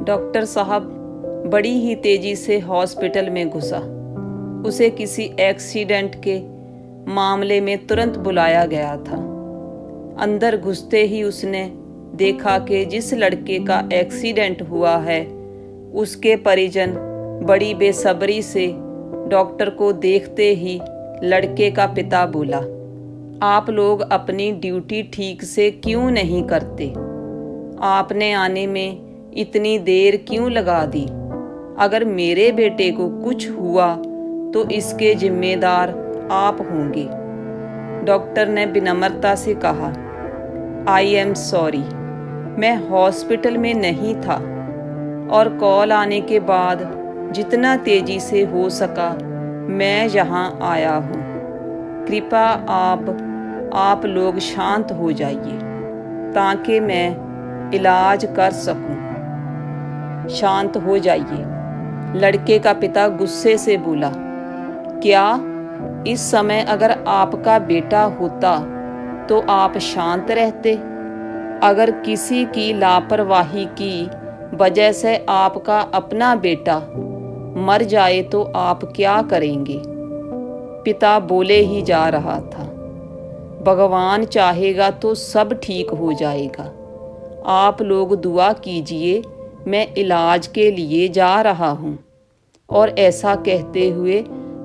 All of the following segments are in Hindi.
डॉक्टर साहब बड़ी ही तेजी से हॉस्पिटल में घुसा। उसे किसी एक्सीडेंट के मामले में तुरंत बुलाया गया था। अंदर घुसते ही उसने देखा कि जिस लड़के का एक्सीडेंट हुआ है उसके परिजन बड़ी बेसब्री से डॉक्टर को देखते ही लड़के का पिता बोला, आप लोग अपनी ड्यूटी ठीक से क्यों नहीं करते? आपने आने में इतनी देर क्यों लगा दी? अगर मेरे बेटे को कुछ हुआ तो इसके जिम्मेदार आप होंगे। डॉक्टर ने विनम्रता से कहा, आई एम सॉरी, मैं हॉस्पिटल में नहीं था और कॉल आने के बाद जितना तेजी से हो सका मैं यहाँ आया हूँ। कृपया आप लोग शांत हो जाइए ताकि मैं इलाज कर सकूं। शांत हो जाइए, लड़के का पिता गुस्से से बोला। क्या इस समय अगर आपका बेटा होता तो आप शांत रहते? अगर किसी की लापरवाही की वजह से आपका अपना बेटा मर जाए तो आप क्या करेंगे? पिता बोले ही जा रहा था, भगवान चाहेगा तो सब ठीक हो जाएगा। आप लोग दुआ कीजिए, मैं इलाज के लिए जा रहा हूँ। और ऐसा कहते हुए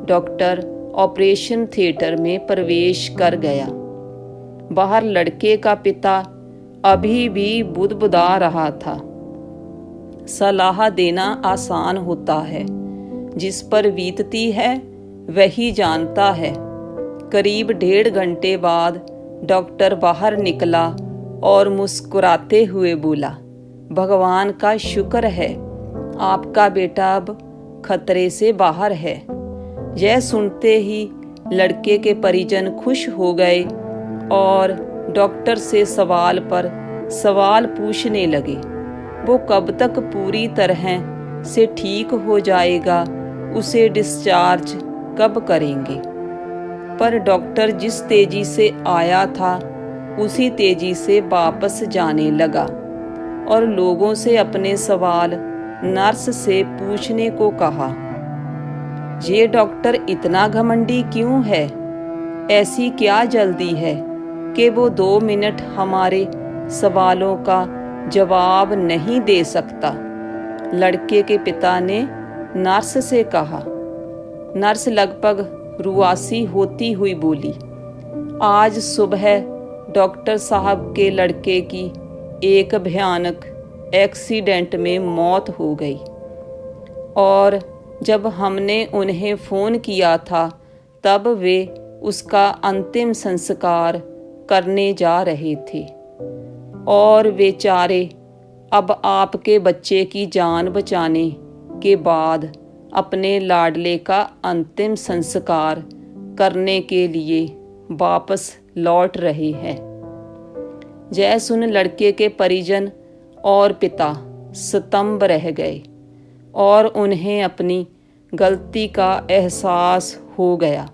डॉक्टर ऑपरेशन थिएटर में प्रवेश कर गया। बाहर लड़के का पिता अभी भी बुदबुदा रहा था। सलाह देना आसान होता है, जिस पर बीतती है वही जानता है। करीब 1.5 घंटे बाद डॉक्टर बाहर निकला और मुस्कुराते हुए बोला, भगवान का शुक्र है, आपका बेटा अब खतरे से बाहर है। यह सुनते ही लड़के के परिजन खुश हो गए और डॉक्टर से सवाल पर सवाल पूछने लगे। वो कब तक पूरी तरह से ठीक हो जाएगा, उसे डिस्चार्ज कब करेंगे? पर डॉक्टर जिस तेजी से आया था उसी तेजी से वापस जाने लगा और लोगों से अपने सवाल नर्स से पूछने को कहा। ये डॉक्टर इतना घमंडी क्यों है? ऐसी क्या जल्दी है कि वो 2 मिनट हमारे सवालों का जवाब नहीं दे सकता? लड़के के पिता ने नर्स से कहा। नर्स लगभग रुआसी होती हुई बोली, आज सुबह डॉक्टर साहब के लड़के की एक भयानक एक्सीडेंट में मौत हो गई और जब हमने उन्हें फ़ोन किया था तब वे उसका अंतिम संस्कार करने जा रहे थे और बेचारे अब आपके बच्चे की जान बचाने के बाद अपने लाडले का अंतिम संस्कार करने के लिए वापस लौट रहे हैं। जय सुन लड़के के परिजन और पिता स्तंभ रह गए और उन्हें अपनी गलती का एहसास हो गया।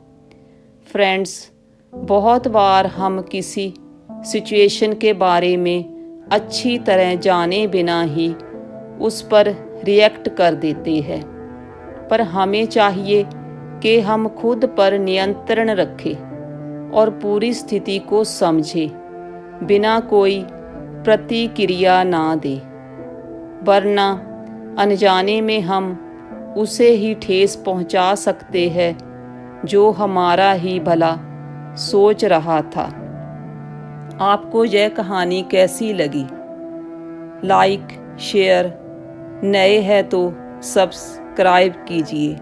फ्रेंड्स, बहुत बार हम किसी सिचुएशन के बारे में अच्छी तरह जाने बिना ही उस पर रिएक्ट कर देते हैं, पर हमें चाहिए कि हम खुद पर नियंत्रण रखें और पूरी स्थिति को समझें, बिना कोई प्रतिक्रिया ना दें, वरना अनजाने में हम उसे ही ठेस पहुंचा सकते हैं जो हमारा ही भला सोच रहा था। आपको यह कहानी कैसी लगी? लाइक, शेयर, नए हैं तो सब्सक्राइब कीजिए।